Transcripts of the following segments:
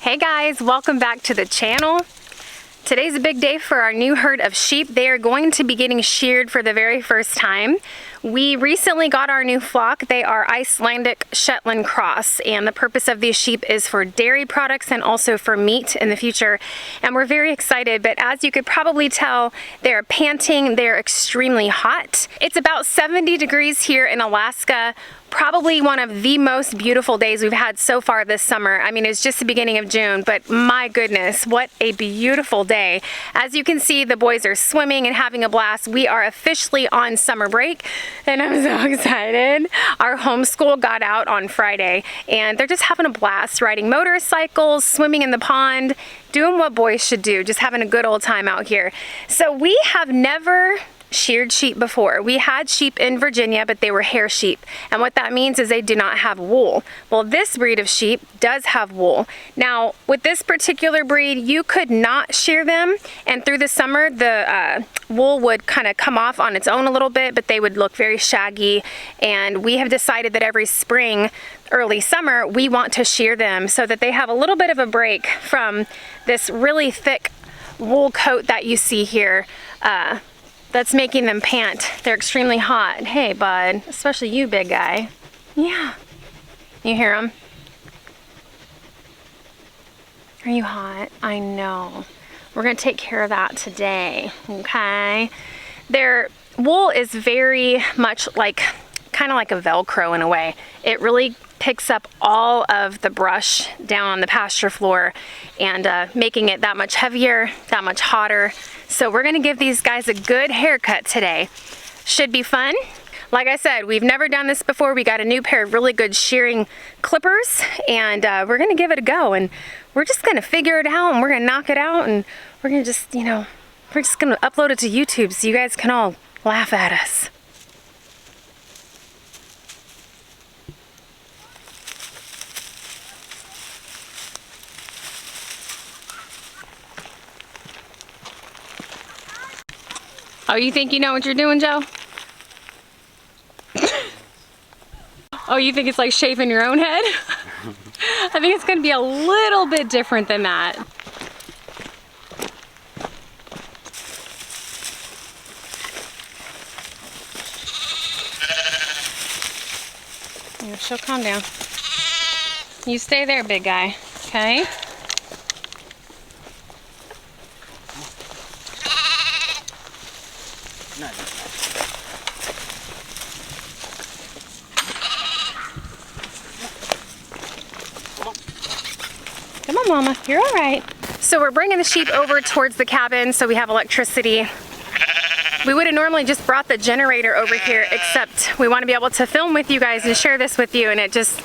Hey guys, welcome back to the channel. Today's a big day for our new herd of sheep. They are going to be getting sheared for the very first time. We recently got our new flock. They are Icelandic Shetland cross, and the purpose of these sheep is for dairy products and also for meat in the future. And we're very excited, but as you could probably tell, they're panting, they're extremely hot. It's about 70 degrees here in Alaska. Probably one of the most beautiful days we've had so far this summer. I mean, it's just the beginning of June, but my goodness, what a beautiful day. As you can see, the boys are swimming and having a blast. We are officially on summer break, and I'm so excited. Our homeschool got out on Friday, and they're just having a blast, riding motorcycles, swimming in the pond, doing what boys should do, just having a good old time out here. So we have never sheared sheep before. We had sheep in Virginia, but they were hair sheep. And what that means is they do not have wool. Well, this breed of sheep does have wool. Now, with this particular breed, you could not shear them. And through the summer, the wool would kind of come off on its own a little bit, but they would look very shaggy. And we have decided that every spring, early summer, we want to shear them so that they have a little bit of a break from this really thick wool coat that you see here. That's making them pant. They're extremely hot. Hey, bud, especially you, big guy. Yeah. You hear them? Are you hot? I know. We're gonna take care of that today, okay? Their wool is very much like, kind of like a Velcro in a way. It really picks up all of the brush down on the pasture floor and making it that much heavier, that much hotter. So we're gonna give these guys a good haircut today. Should be fun. Like I said, we've never done this before. We got a new pair of really good shearing clippers, and we're gonna give it a go, and we're just gonna figure it out, and we're gonna knock it out, and we're gonna just, you know, we're just gonna upload it to YouTube so you guys can all laugh at us. Oh, you think you know what you're doing, Joe? Oh, you think it's like shaving your own head? I think it's going to be a little bit different than that. Yeah, she'll calm down. You stay there, big guy, okay? Come on, Mama, you're all right. So we're bringing the sheep over towards the cabin so we have electricity. We would have normally just brought the generator over here, except we want to be able to film with you guys and share this with you, and it just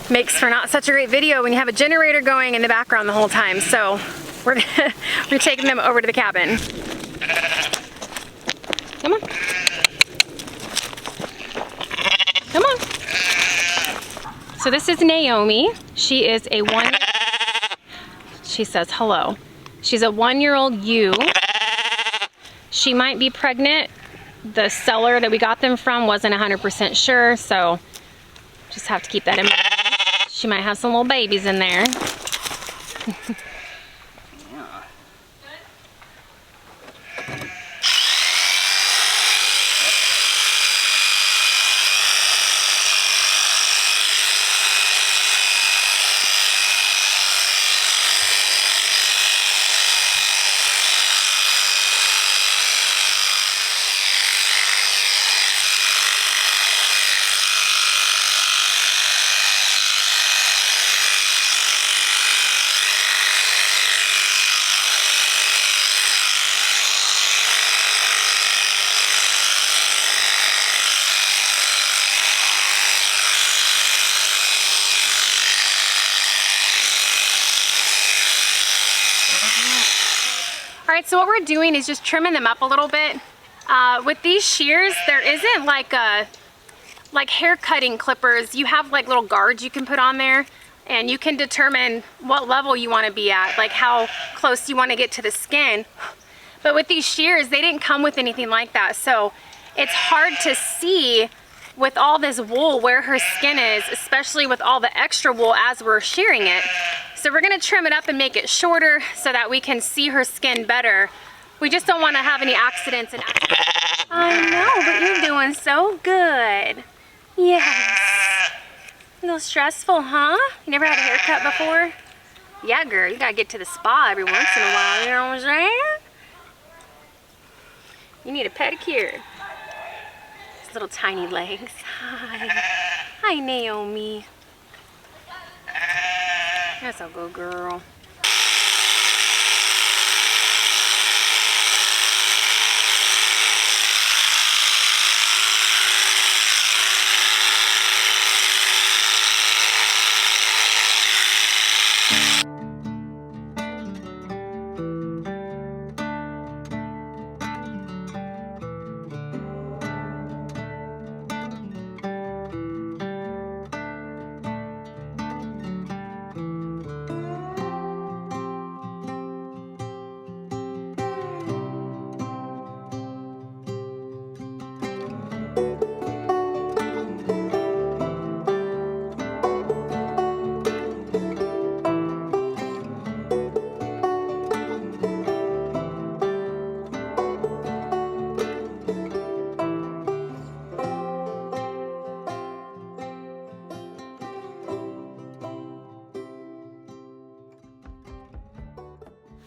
makes for not such a great video when you have a generator going in the background the whole time. So we're taking them over to the cabin. Come on. Come on. So this is Naomi. She is a she says hello. She's a 1-year-old ewe. She might be pregnant. The seller that we got them from wasn't 100% sure, so just have to keep that in mind. She might have some little babies in there. All right, so what we're doing is just trimming them up a little bit. With these shears, there isn't like hair cutting clippers. You have like little guards you can put on there, and you can determine what level you want to be at, like how close you want to get to the skin. But with these shears, they didn't come with anything like that, so it's hard to see with all this wool where her skin is, especially with all the extra wool as we're shearing it. So we're gonna trim it up and make it shorter so that we can see her skin better. We just don't want to have any accidents. I know, but you're doing so good. Yes. A little stressful, huh? You never had a haircut before? Yeah, girl, you gotta get to the spa every once in a while, you know what I'm saying? You need a pedicure. His little tiny legs. Hi. Hi, Naomi. That's a good girl.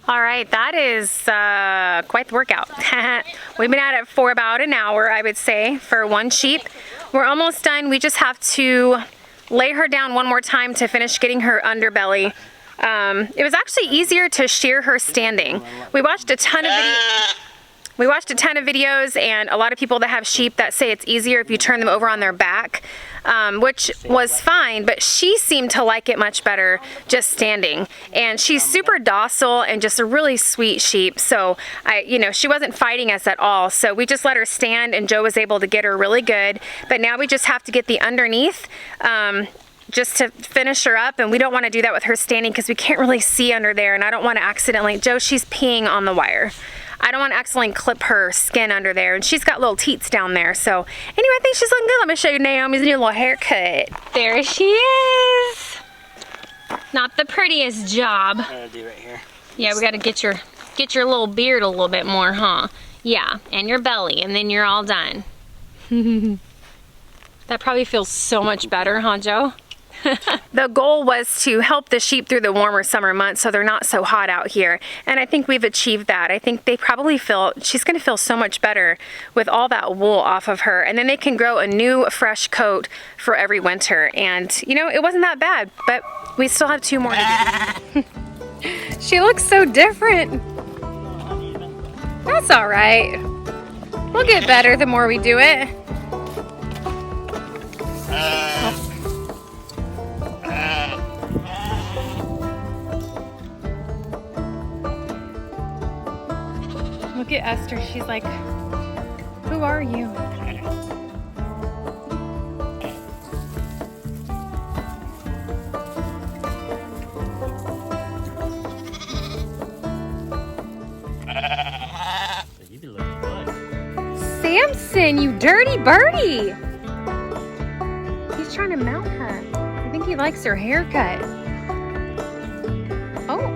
All right, that is quite the workout. We've been at it for about an hour, I would say, for one sheep. We're almost done. We just have to lay her down one more time to finish getting her underbelly. It was actually easier to shear her standing. We watched a ton of videos and a lot of people that have sheep that say it's easier if you turn them over on their back, which was fine, but she seemed to like it much better just standing. And she's super docile and just a really sweet sheep. So she wasn't fighting us at all. So we just let her stand and Joe was able to get her really good. But now we just have to get the underneath just to finish her up, and we don't want to do that with her standing because we can't really see under there, and I don't want to accidentally, Joe, she's peeing on the wire. I don't want to accidentally clip her skin under there, and she's got little teats down there. So anyway, I think she's looking good. Let me show you Naomi's new little haircut. There she is. Not the prettiest job. I'll do right here. Yeah, we got to get your little beard a little bit more, huh? Yeah, and your belly, and then you're all done. That probably feels so much better, huh, Joe? The goal was to help the sheep through the warmer summer months so they're not so hot out here, and I think we've achieved that. I think they probably she's going to feel so much better with all that wool off of her, and then they can grow a new fresh coat for every winter. And it wasn't that bad, but we still have 2 more to do. She looks so different. That's all right. We'll get better the more we do it. Look at Esther, she's like, who are you? Samson, you dirty birdie! He's trying to mount her. I think he likes her haircut. Oh,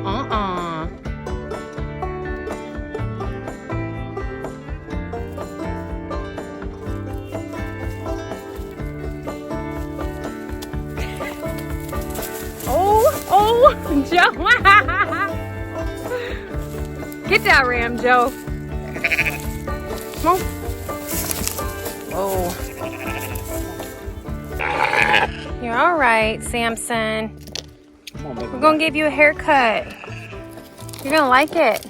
Oh, Joe. Get that ram, Joe. Come on. Oh. You're all right, Samson. We're going to give you a haircut. You're going to like it.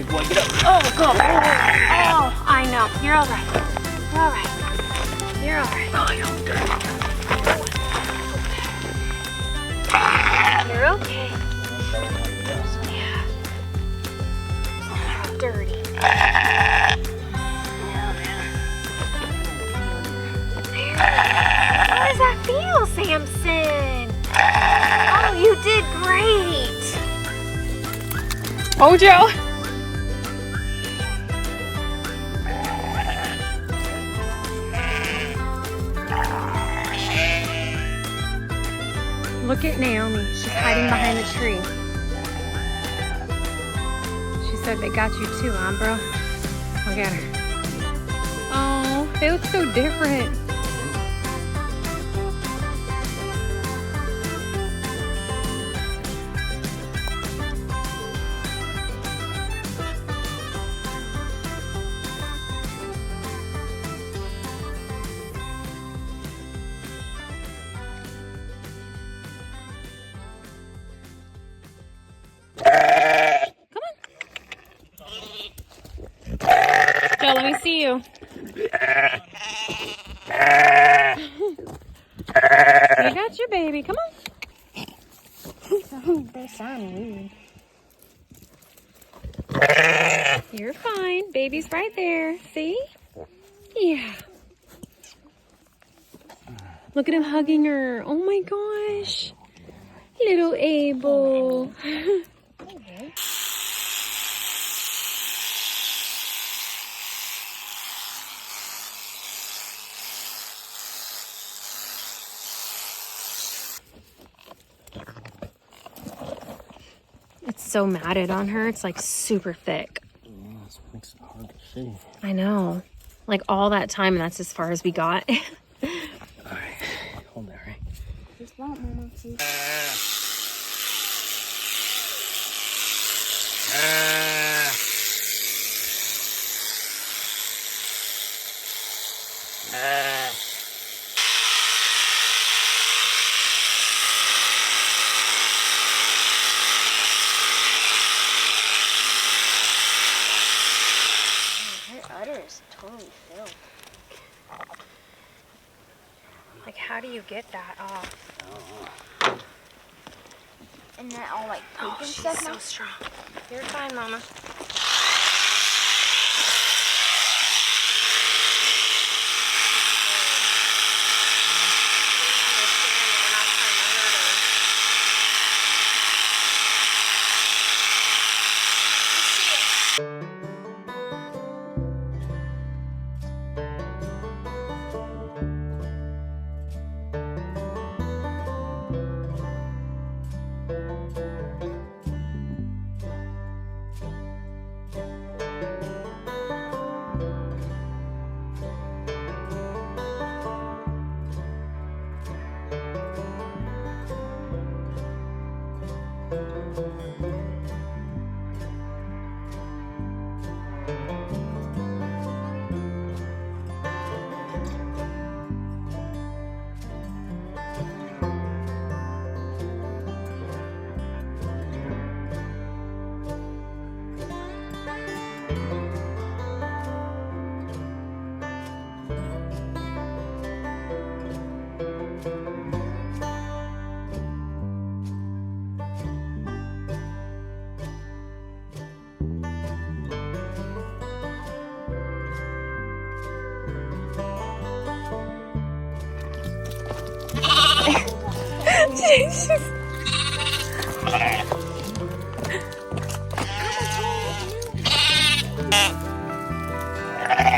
boy. Get up. Oh, go. Oh, I know. You're all right. You're all right. You're all right. Oh, you're dirty. You're okay. Yeah. Dirty. How does that feel, Samson? Oh, you did great. Oh, Joe. Look at Naomi. She's hiding behind the tree. She said they got you too, huh, bro? Look at her. Oh, they look so different. Joe, let me see you. We got your baby. Come on. They sound weird. You're fine. Baby's right there. See? Yeah. Look at him hugging her. Oh my gosh. Little Abel. It's so matted on her. It's like super thick. Yeah, that's what makes it hard to see. I know. Like all that time, and that's as far as we got. Alright, hold that, right? Just want Mama to. Her udder is totally filled. Like, how do you get that off? And then all like poop Oh, and she's stuff. so strong. You're fine, Mama.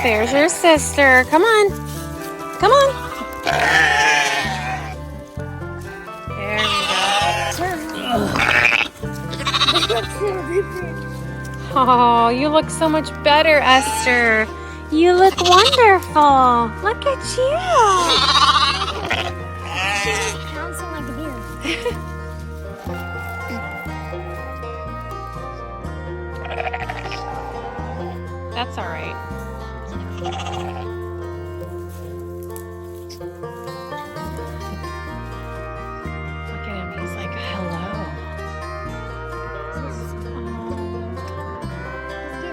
There's your sister. Come on. Come on. There we go. Oh, you look so much better, Esther. You look wonderful. Look at you. She's pouncing like a deer. That's all right. Look at him. He's like, hello. Let's get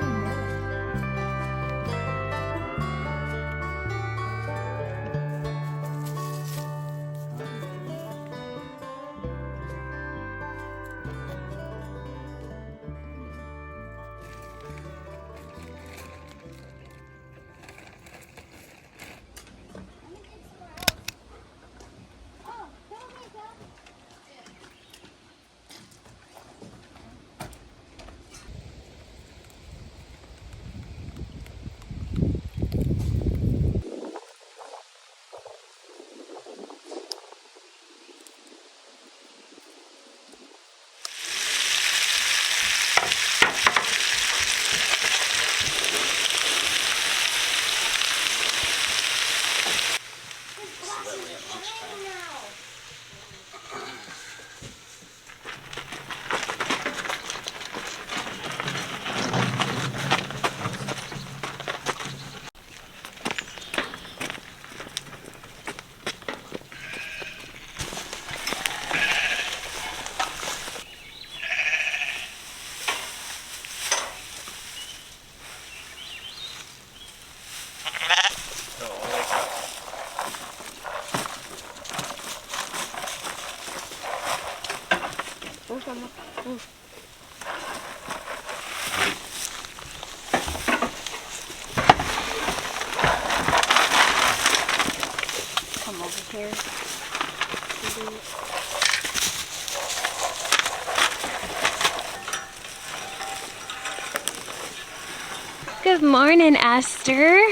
Good morning, Esther.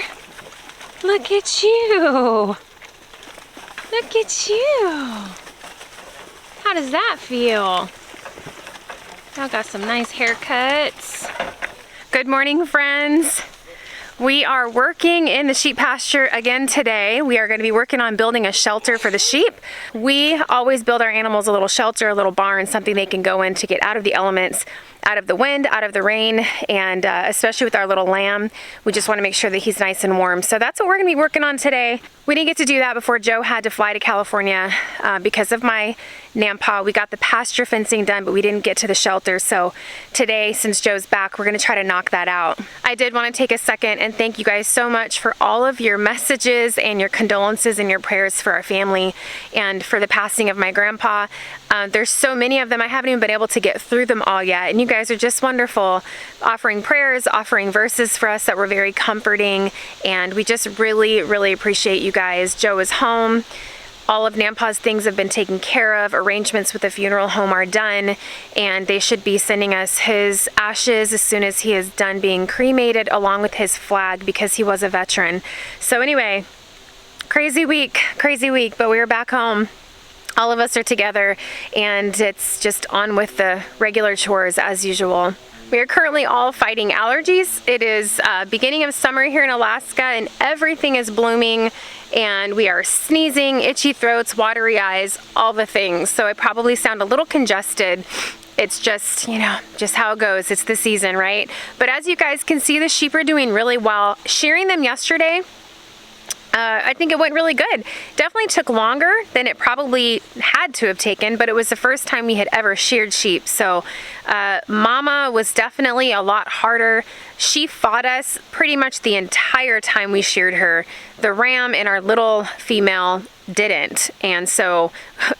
Look at you. Look at you. How does that feel? Y'all got some nice haircuts. Good morning, friends. We are working in the sheep pasture again today. We are going to be working on building a shelter for the sheep. We always build our animals a little shelter, a little barn, something they can go in to get out of the elements, out of the wind, out of the rain, and especially with our little lamb, we just want to make sure that he's nice and warm. So that's what we're going to be working on today. We didn't get to do that before Joe had to fly to California because of my Nampa. We got the pasture fencing done, but we didn't get to the shelter. So today, since Joe's back, we're going to try to knock that out. I did want to take a second and thank you guys so much for all of your messages and your condolences and your prayers for our family and for the passing of my grandpa. There's so many of them. I haven't even been able to get through them all yet. And you guys are just wonderful, offering prayers, offering verses for us that were very comforting. And we just really, really appreciate you guys. Joe is home. All of Nampa's things have been taken care of. Arrangements with the funeral home are done, and they should be sending us his ashes as soon as he is done being cremated, along with his flag, because he was a veteran. So anyway, crazy week, but we are back home. All of us are together, and it's just on with the regular chores as usual. We are currently all fighting allergies. It is beginning of summer here in Alaska, and everything is blooming, and we are sneezing, itchy throats, watery eyes, all the things. So I probably sound a little congested. It's just, you know, just how it goes. It's the season, right? But as you guys can see, the sheep are doing really well. Shearing them yesterday, I think it went really good. Definitely took longer than it probably had to have taken, but it was the first time we had ever sheared sheep. So Mama was definitely a lot harder. She fought us pretty much the entire time we sheared her. The ram and our little female didn't. And so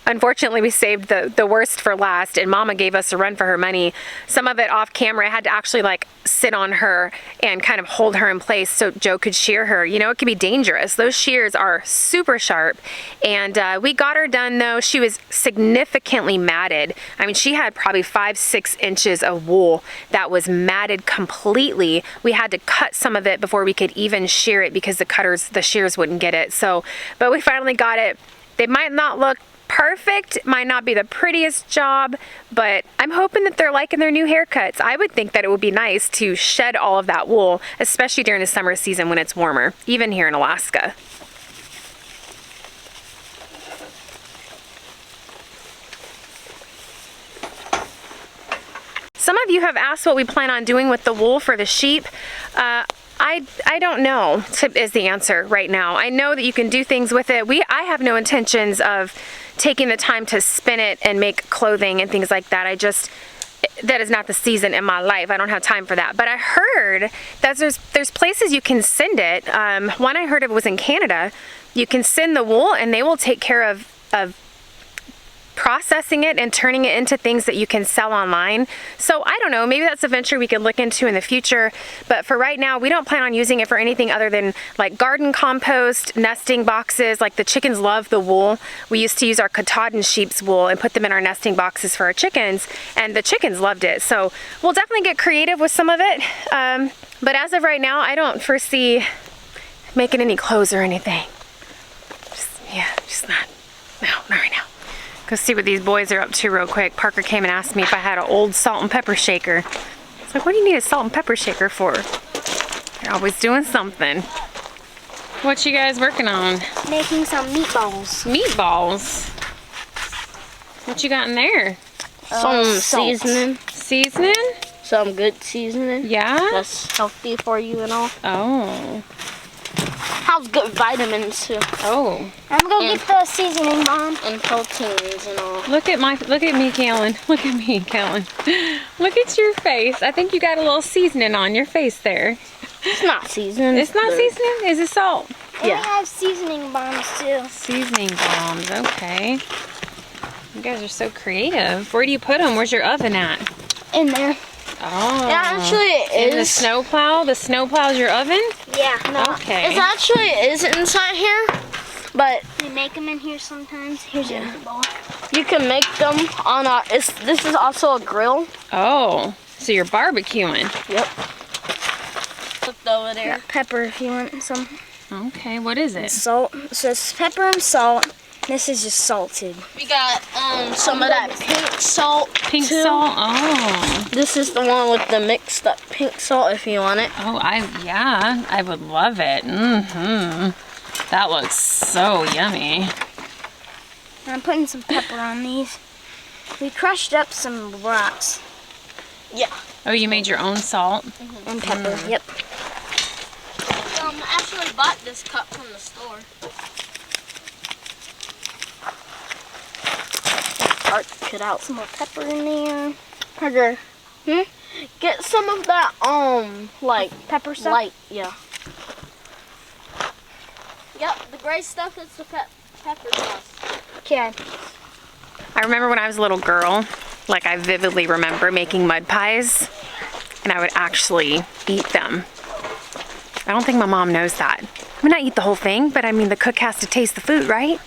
unfortunately we saved the worst for last, and Mama gave us a run for her money. Some of it off camera, I had to actually like sit on her and kind of hold her in place so Joe could shear her. You know, it can be dangerous. Those shears are super sharp. And we got her done though. She was significantly matted. I mean, she had probably 5-6 inches of wool that was matted completely. We had to cut some of it before we could even shear it because the shears wouldn't get it. So, but we finally got it. They might not look perfect, might not be the prettiest job, but I'm hoping that they're liking their new haircuts. I would think that it would be nice to shed all of that wool, especially during the summer season when it's warmer, even here in Alaska. Some of you have asked what we plan on doing with the wool for the sheep. I don't know is the answer right now. I know that you can do things with it. I have no intentions of taking the time to spin it and make clothing and things like that. That is not the season in my life. I don't have time for that. But I heard that there's places you can send it. One I heard of was in Canada. You can send the wool and they will take care of processing it and turning it into things that you can sell online. So I don't know, maybe that's a venture we could look into in the future, but for right now we don't plan on using it for anything other than like garden compost, nesting boxes. Like the chickens love the wool. We used to use our Katahdin sheep's wool and put them in our nesting boxes for our chickens, and the chickens loved it. So we'll definitely get creative with some of it, but as of right now I don't foresee making any clothes or anything. Not right now. Go see what these boys are up to real quick. Parker came and asked me if I had an old salt and pepper shaker. It's like, what do you need a salt and pepper shaker for? They're always doing something. What you guys working on? Making some meatballs. Meatballs? What you got in there? Some seasoning. Seasoning? Some good seasoning. Yeah? That's healthy for you and all. Oh. Has good vitamins too. Oh. I'm gonna get the seasoning, Mom. And proteins and all. Look at me, Kellen. Look at me, Kellen. Look at your face. I think you got a little seasoning on your face there. It's not seasoning. It's not seasoning? Is it salt? And Yeah. we have seasoning bombs too. Seasoning bombs, okay. You guys are so creative. Where do you put them? Where's your oven at? In there. Oh. It actually In the is. snowplow? The snowplow's your oven? Yeah. No. Okay. It actually is inside here, but We make them in here sometimes. Here's your meatball. you can make them on a. This is also a grill. Oh, so you're barbecuing. Yep. Put the there. Pepper if you want some. Okay, what is it? Salt. So it's pepper and salt. This is just salted. We got some of that pink salt. Pink too. salt? Oh. This is the one with the mixed up pink salt if you want it. Oh, yeah, I would love it. Mm-hmm. That looks so yummy. I'm putting some pepper on these. We crushed up some rocks Yeah. Oh, you made your own salt? and pepper. Yep. Actually bought this cup from the store. Put out some more pepper in there. Harder. Get some of that like Pepper stuff. light, yeah. Yep, the gray stuff is the pepper sauce. Okay. I remember when I was a little girl, like I vividly remember making mud pies, and I would actually eat them. I don't think my mom knows that. I mean, I eat the whole thing, but I mean, the cook has to taste the food, right?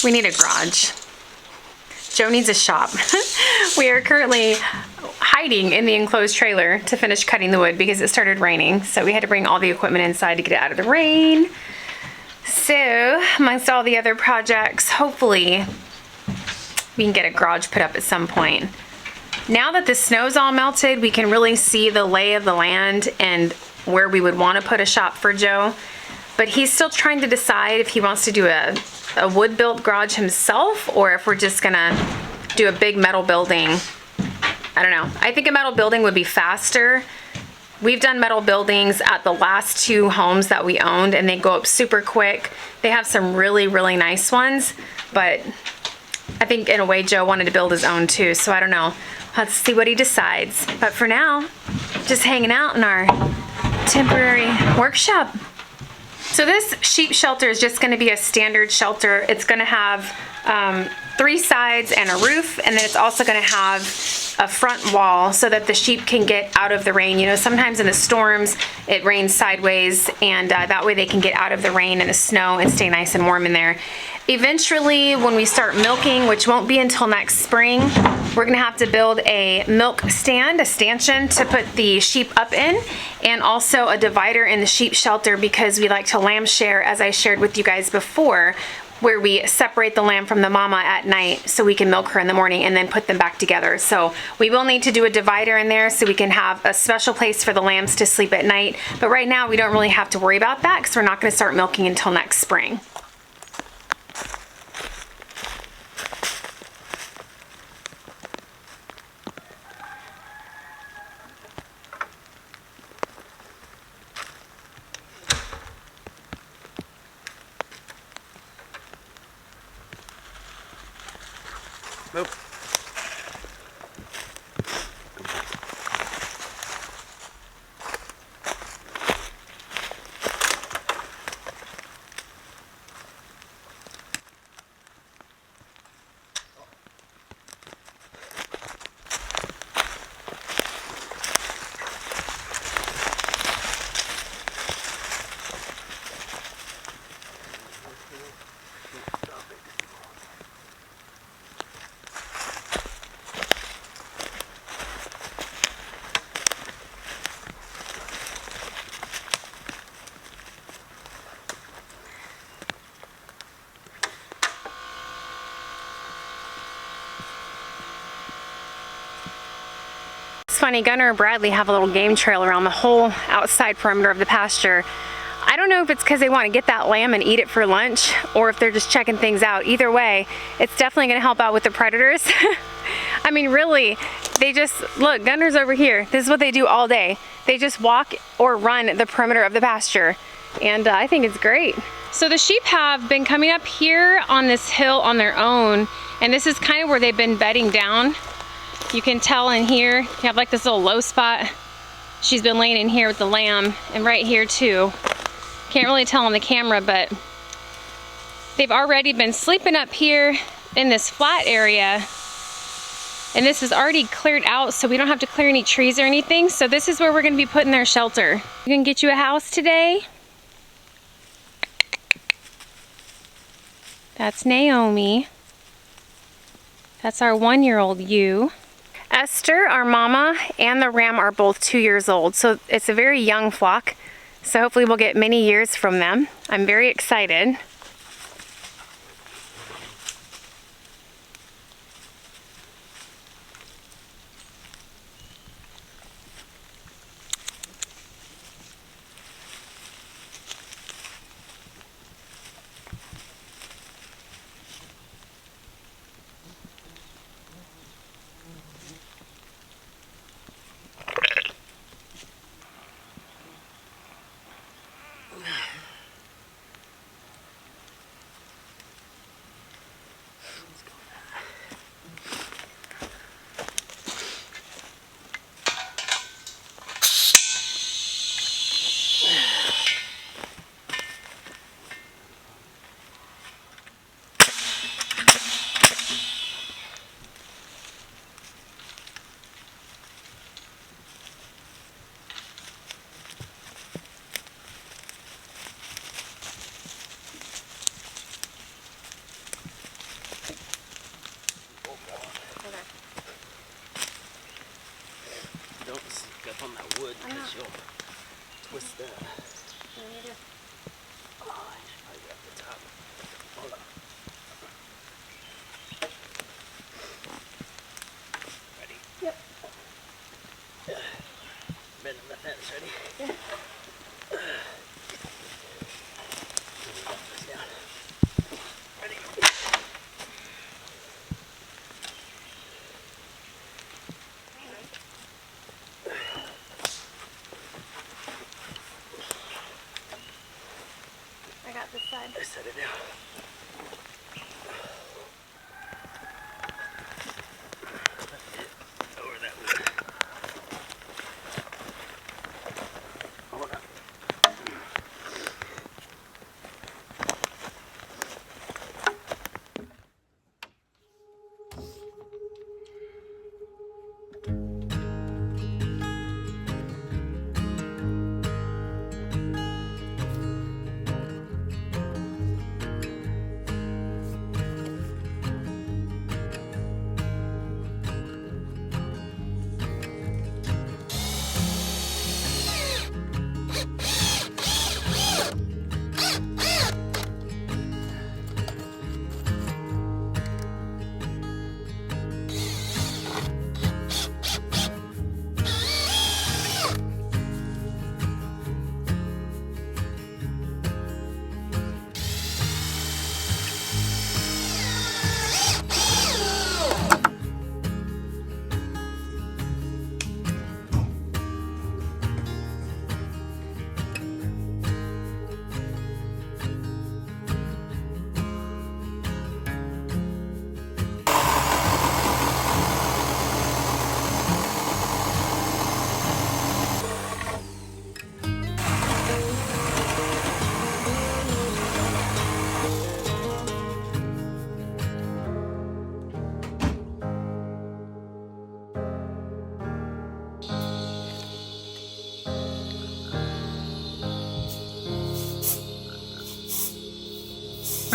We need a garage. Joe needs a shop. We are currently hiding in the enclosed trailer to finish cutting the wood because it started raining. So we had to bring all the equipment inside to get it out of the rain. So amongst all the other projects, hopefully we can get a garage put up at some point. Now that the snow's all melted, we can really see the lay of the land and where we would want to put a shop for Joe. But he's still trying to decide if he wants to do a wood-built garage himself or if we're just gonna do a big metal building. I don't know. I think a metal building would be faster. We've done metal buildings at the last 2 homes that we owned and they go up super quick. They have some really, really nice ones, but I think in a way Joe wanted to build his own too, so I don't know. Let's see what he decides. But for now, just hanging out in our temporary workshop. So this sheep shelter is just gonna be a standard shelter. It's gonna have 3 sides and a roof, and then it's also gonna have a front wall so that the sheep can get out of the rain. You know, sometimes in the storms, it rains sideways, and that way they can get out of the rain and the snow and stay nice and warm in there. Eventually, when we start milking, which won't be until next spring, we're gonna have to build a milk stand, a stanchion to put the sheep up in, and also a divider in the sheep shelter because we like to lamb share, as I shared with you guys before. where we separate the lamb from the mama at night so we can milk her in the morning and then put them back together. So we will need to do a divider in there so we can have a special place for the lambs to sleep at night. But right now we don't really have to worry about that because we're not going to start milking until next spring. Nope. It's funny, Gunnar and Bradley have a little game trail around the whole outside perimeter of the pasture. I don't know if it's because they want to get that lamb and eat it for lunch or if they're just checking things out. Either way, it's definitely going to help out with the predators. I mean, really, they just, look, Gunnar's over here. This is what they do all day. They just walk or run the perimeter of the pasture. And I think it's great. So the sheep have been coming up here on this hill on their own. And this is kind of where they've been bedding down. You can tell in here, you have like this little low spot. She's been laying in here with the lamb, and right here too. Can't really tell on the camera, but they've already been sleeping up here in this flat area. And this is already cleared out, so we don't have to clear any trees or anything. So this is where we're gonna be putting their shelter. We can get you a house today. That's Naomi. That's our 1-year-old ewe. Esther, our mama, and the ram are both 2 years old, so it's a very young flock. So hopefully we'll get many years from them. I'm very excited.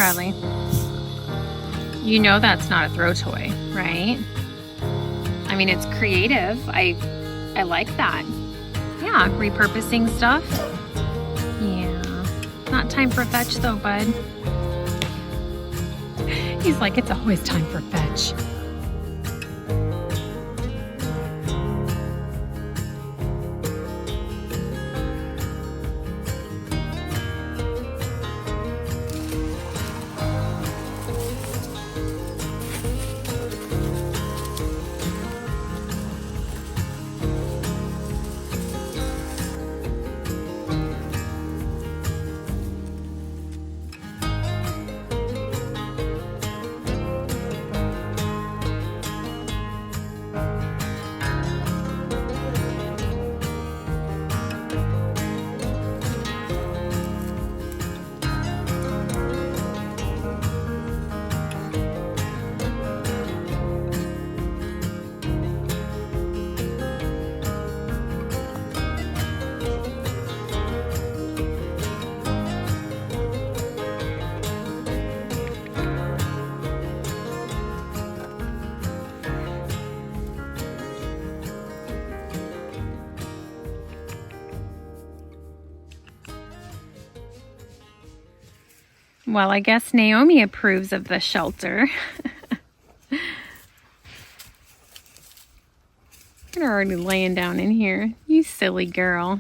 Bradley. You know that's not a throw toy, right? I mean, it's creative. I like that. Yeah, repurposing stuff. Yeah. Not time for fetch though, bud. He's like, it's always time for fetch. Well, I guess Naomi approves of the shelter. You're already laying down in here. You silly girl.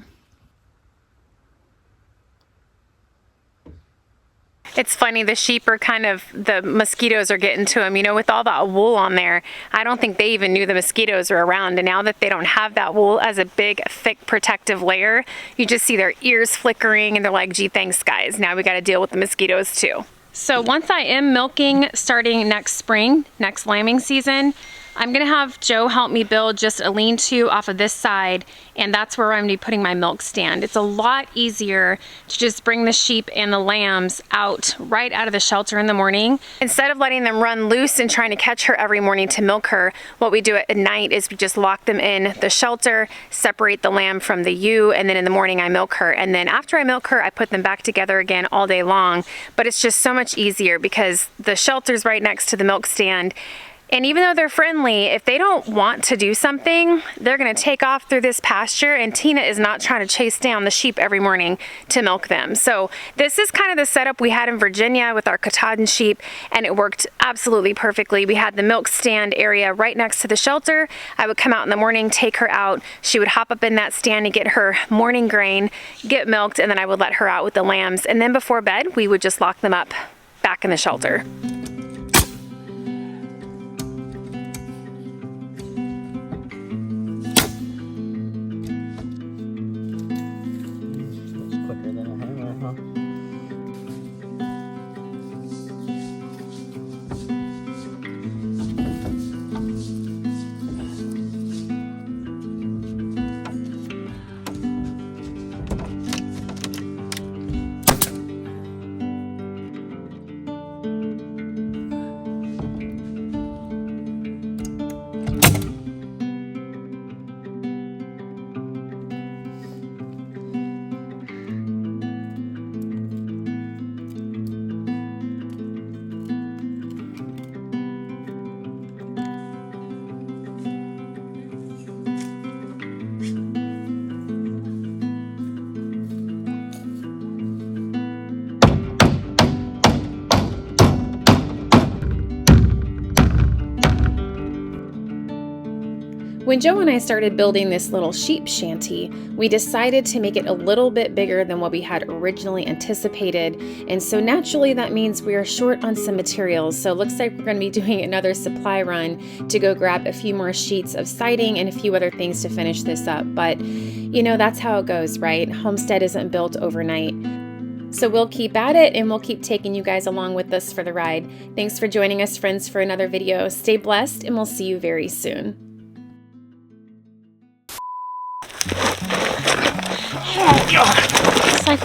It's funny, the sheep are the mosquitoes are getting to them, you know, with all that wool on there. I don't think they even knew the mosquitoes were around. And now that they don't have that wool as a big, thick, protective layer, you just see their ears flickering and they're like, gee, thanks guys. Now we got to deal with the mosquitoes too. So once I am milking starting next spring, next lambing season, I'm gonna have Joe help me build just a lean-to off of this side, and that's where I'm gonna be putting my milk stand. It's a lot easier to just bring the sheep and the lambs out right out of the shelter in the morning. Instead of letting them run loose and trying to catch her every morning to milk her, what we do at night is we just lock them in the shelter, separate the lamb from the ewe, and then in the morning I milk her. And then after I milk her, I put them back together again all day long. But it's just so much easier because the shelter's right next to the milk stand. And even though they're friendly, if they don't want to do something, they're gonna take off through this pasture, and Tina is not trying to chase down the sheep every morning to milk them. So this is kind of the setup we had in Virginia with our Katahdin sheep, and it worked absolutely perfectly. We had the milk stand area right next to the shelter. I would come out in the morning, take her out. She would hop up in that stand and get her morning grain, get milked, and then I would let her out with the lambs. And then before bed, we would just lock them up back in the shelter. When Joe and I started building this little sheep shanty, we decided to make it a little bit bigger than what we had originally anticipated. And so naturally that means we are short on some materials. So it looks like we're going to be doing another supply run to go grab a few more sheets of siding and a few other things to finish this up. But you know, that's how it goes, right? Homestead isn't built overnight. So we'll keep at it and we'll keep taking you guys along with us for the ride. Thanks for joining us, friends, for another video. Stay blessed and we'll see you very soon. It's like,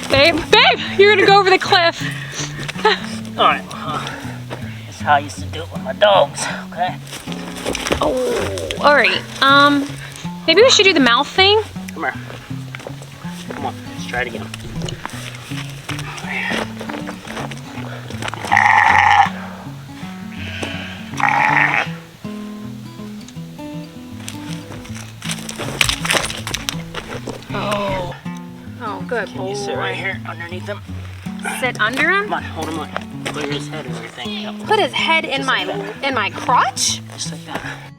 babe, you're gonna go over the cliff. Alright, that's how I used to do it with my dogs, okay? Oh, alright. Maybe we should do the mouth thing? Come here. Come on, let's try it again. here underneath him. Sit under him? Come on, hold him up. Clear his head and everything. Yep. Put his head in my crotch? Just like that.